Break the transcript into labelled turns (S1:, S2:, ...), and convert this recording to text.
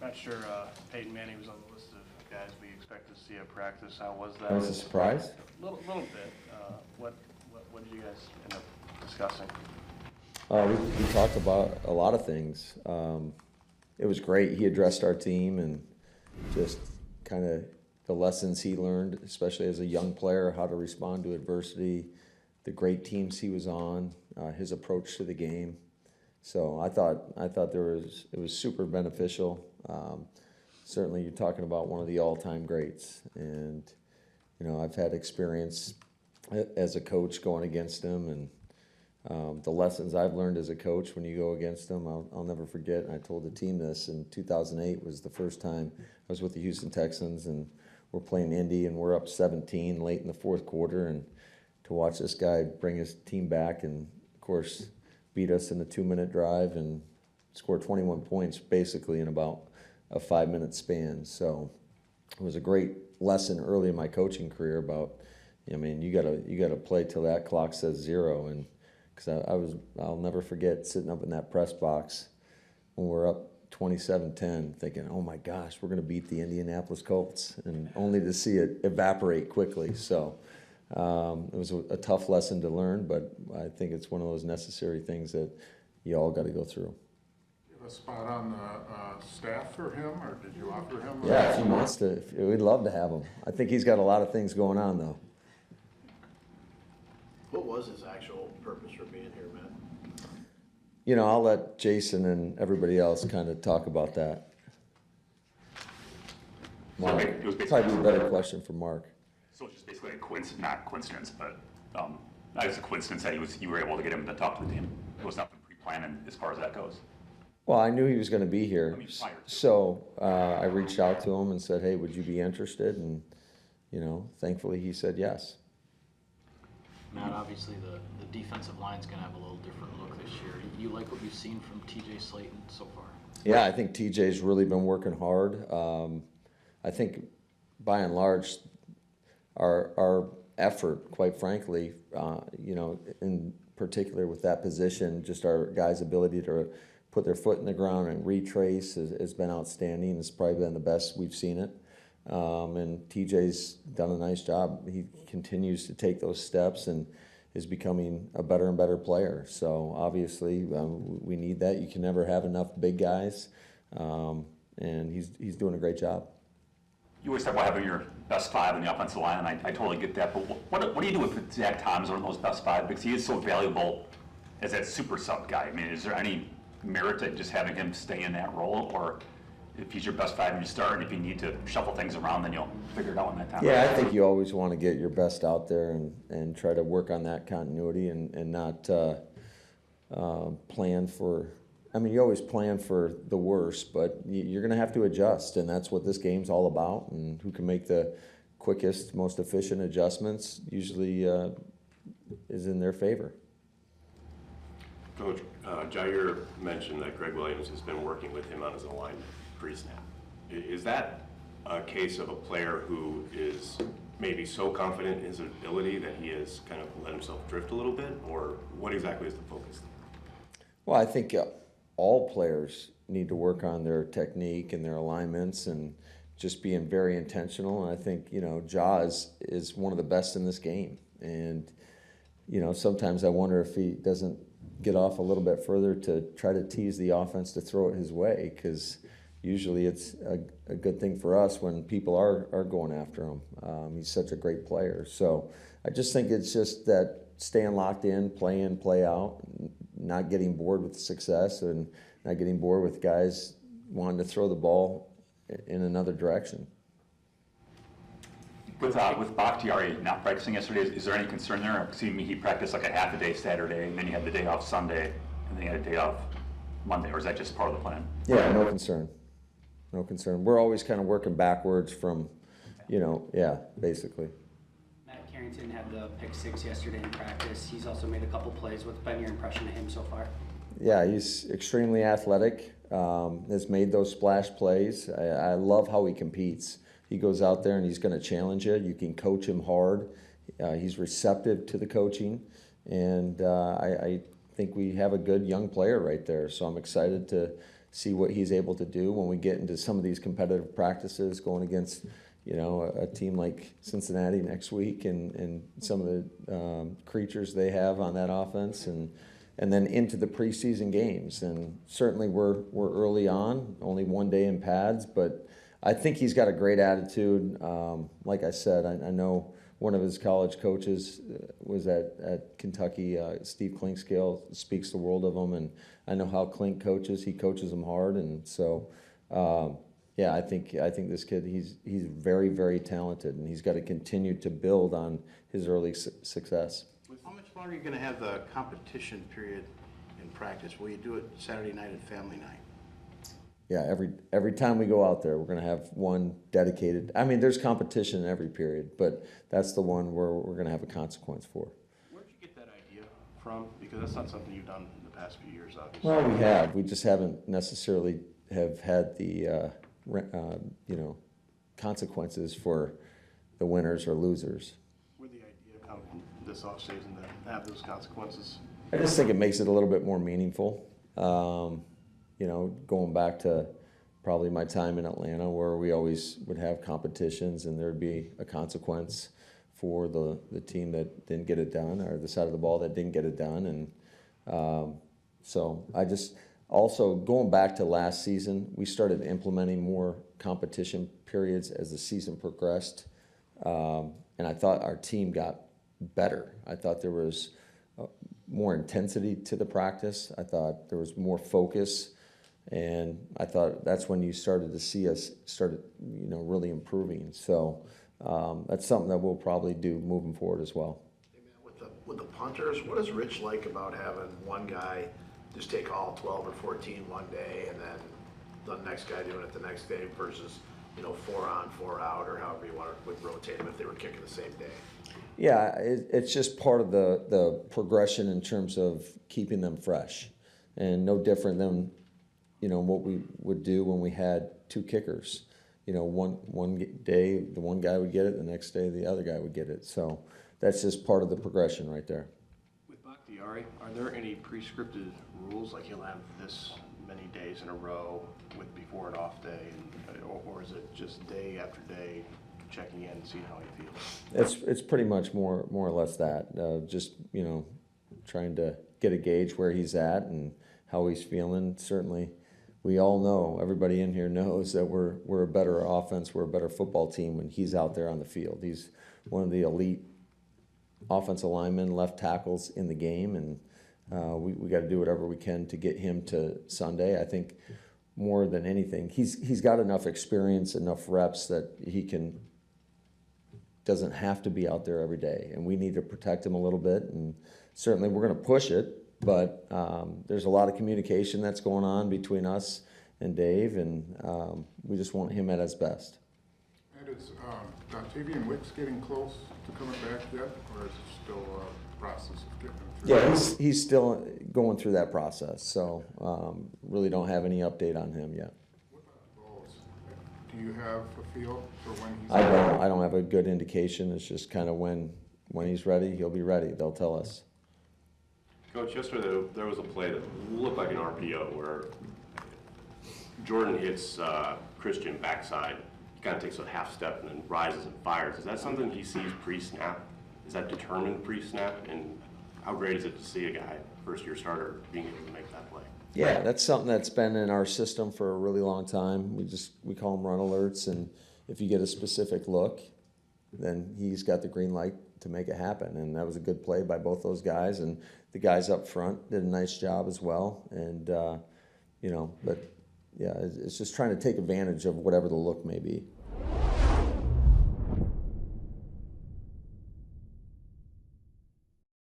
S1: Not sure Peyton Manning was on the list of guys we expect to see at practice. How was that?
S2: That was a surprise?
S1: A little bit. What did you guys end up discussing?
S2: We talked about a lot of things. It was great. He addressed our team and just kind of the lessons he learned, especially as a young player, how to respond to adversity, the great teams he was on, his approach to the game. So I thought it was super beneficial. Certainly, you're talking about one of the all-time greats, and I've had experience as a coach going against him, and the lessons I've learned as a coach when you go against him, I'll never forget. And I told the team this in 2008 was the first time I was with the Houston Texans, and we're playing Indy, and we're up 17 late in the fourth quarter, and to watch this guy bring his team back and, of course, beat us in the 2-minute drive and score 21 points basically in about a 5-minute span. So it was a great lesson early in my coaching career about, you gotta play till that clock says 0. And because I'll never forget sitting up in that press box when we're up 27-10, thinking, oh my gosh, we're gonna beat the Indianapolis Colts, and only to see it evaporate quickly. So it was a tough lesson to learn, but I think it's one of those necessary things that you all got to go through.
S3: You have a spot on the staff for him, or did you offer him?
S2: Yeah, if he wants to, we'd love to have him. I think he's got a lot of things going on, though.
S4: What was his actual purpose for being here, Matt?
S2: I'll let Jason and everybody else kind of talk about that. Mark, probably a better question for Mark.
S5: So it's just basically a coincidence, not coincidence, but not just a coincidence that you were able to get him to talk to the team. It was nothing pre-planned as far as that goes.
S2: Well, I knew he was going to be here,
S5: prior to.
S2: so I reached out to him and said, hey, would you be interested? And, thankfully he said yes.
S6: Matt, obviously the defensive line's going to have a little different look this year. You like what you've seen from TJ Slayton so far?
S2: Yeah, I think TJ's really been working hard. I think by and large, our effort, quite frankly, in particular with that position, just our guys' ability to put their foot in the ground and retrace has been outstanding. It's probably been the best we've seen it. And TJ's done a nice job. He continues to take those steps and is becoming a better and better player. So obviously we need that. You can never have enough big guys, and he's doing a great job.
S5: You always talk about having your best 5 in the offensive line, and I totally get that. But what do you do with Zach Thomas on those best 5? Because he is so valuable as that super sub guy. Is there any merit to just having him stay in that role? Or if he's your best 5 and you start, and if you need to shuffle things around, then you'll figure it out when that time.
S2: Yeah, I think you always want to get your best out there and try to work on that continuity and not plan for. You always plan for the worst, but you're going to have to adjust, and that's what this game's all about. And who can make the quickest, most efficient adjustments usually is in their favor.
S7: Coach, Jair mentioned that Greg Williams has been working with him on his alignment pre-snap. Is that a case of a player who is maybe so confident in his ability that he has kind of let himself drift a little bit, or what exactly is the focus?
S2: Well, I think all players need to work on their technique and their alignments and just being very intentional. And I think, Jaws is one of the best in this game. And, sometimes I wonder if he doesn't get off a little bit further to try to tease the offense to throw it his way, because usually it's a good thing for us when people are going after him. He's such a great player. So I just think it's just that staying locked in, play in, play out, not getting bored with success and not getting bored with guys wanting to throw the ball in another direction.
S5: With Bakhtiari not practicing yesterday, is there any concern there? See, he practiced like a half a day Saturday, and then you had the day off Sunday, and then you had a day off Monday, or is that just part of the plan?
S2: Yeah, no concern. No concern. We're always kind of working backwards from, basically.
S8: Matt Carrington had the pick 6 yesterday in practice. He's also made a couple plays. What's been your impression of him so far?
S2: Yeah, he's extremely athletic, has made those splash plays. I love how he competes. He goes out there and he's going to challenge you. You can coach him hard. He's receptive to the coaching. And I think we have a good young player right there. So I'm excited see what he's able to do when we get into some of these competitive practices, going against, a team like Cincinnati next week, and some of the creatures they have on that offense, and then into the preseason games. And certainly we're early on, only 1 day in pads, but I think he's got a great attitude. Like I said, I know one of his college coaches was at Kentucky, Steve Clinkscale, speaks the world of him, and I know how Klink coaches. He coaches them hard, and so yeah, I think this kid, he's very, very talented, and he's got to continue to build on his early success.
S4: How much longer are you gonna have the competition period in practice? Will you do it Saturday night and family night?
S2: Yeah, every time we go out there, we're going to have one dedicated. I mean, there's competition in every period, but that's the one where we're going to have a consequence for.
S1: Where'd you get that idea from? Because that's not something you've done in the past few years, obviously.
S2: Well, we have. We just haven't necessarily have had the consequences for the winners or losers.
S1: Where'd the idea come this offseason to have those consequences?
S2: I just think it makes it a little bit more meaningful. Going back to probably my time in Atlanta, where we always would have competitions and there'd be a consequence for the team that didn't get it done, or the side of the ball that didn't get it done. And so I just also, going back to last season, we started implementing more competition periods as the season progressed. And I thought our team got better. I thought there was more intensity to the practice. I thought there was more focus. And I thought that's when you started to see us really improving. So that's something that we'll probably do moving forward as well.
S4: Hey, man, with the punters, what does Rich like about having one guy just take all 12 or 14 one day, and then the next guy doing it the next day, versus 4 on, 4 out, or however you would rotate them if they were kicking the same day?
S2: Yeah, it's just part of the progression in terms of keeping them fresh, and no different than what we would do when we had 2 kickers. One day the one guy would get it, the next day the other guy would get it. So that's just part of the progression right there.
S1: With Bakhtiari, are there any prescripted rules, like he'll have this many days in a row with before and off day, or is it just day after day checking in and seeing how he feels?
S2: It's pretty much more or less that. Just trying to get a gauge where he's at and how he's feeling. Certainly, we all know, everybody in here knows that we're a better offense, we're a better football team when he's out there on the field. He's one of the elite offensive linemen, left tackles in the game, and we got to do whatever we can to get him to Sunday. I think more than anything, he's got enough experience, enough reps that he doesn't have to be out there every day, and we need to protect him a little bit. And certainly we're going to push it, but there's a lot of communication that's going on between us and Dave, and we just want him at his best.
S3: And is Dontavian Wicks getting close to coming back yet, or is it still a process of getting him through?
S2: Yeah, he's still going through that process, so really don't have any update on him yet.
S3: What about Bowles? Do you have a feel for when he's
S2: I don't have a good indication. It's just kind of when he's ready, he'll be ready. They'll tell us.
S7: Coach, yesterday there was a play that looked like an RPO where Jordan hits Christian backside. He kind of takes a half step and then rises and fires. Is that something he sees pre-snap? Is that determined pre-snap? And how great is it to see a guy, first-year starter, being able to make that play?
S2: Yeah, that's something that's been in our system for a really long time. We call them run alerts, and if you get a specific look, then he's got the green light to make it happen. And that was a good play by both those guys, and the guys up front did a nice job as well. And but yeah, it's just trying to take advantage of whatever the look may be.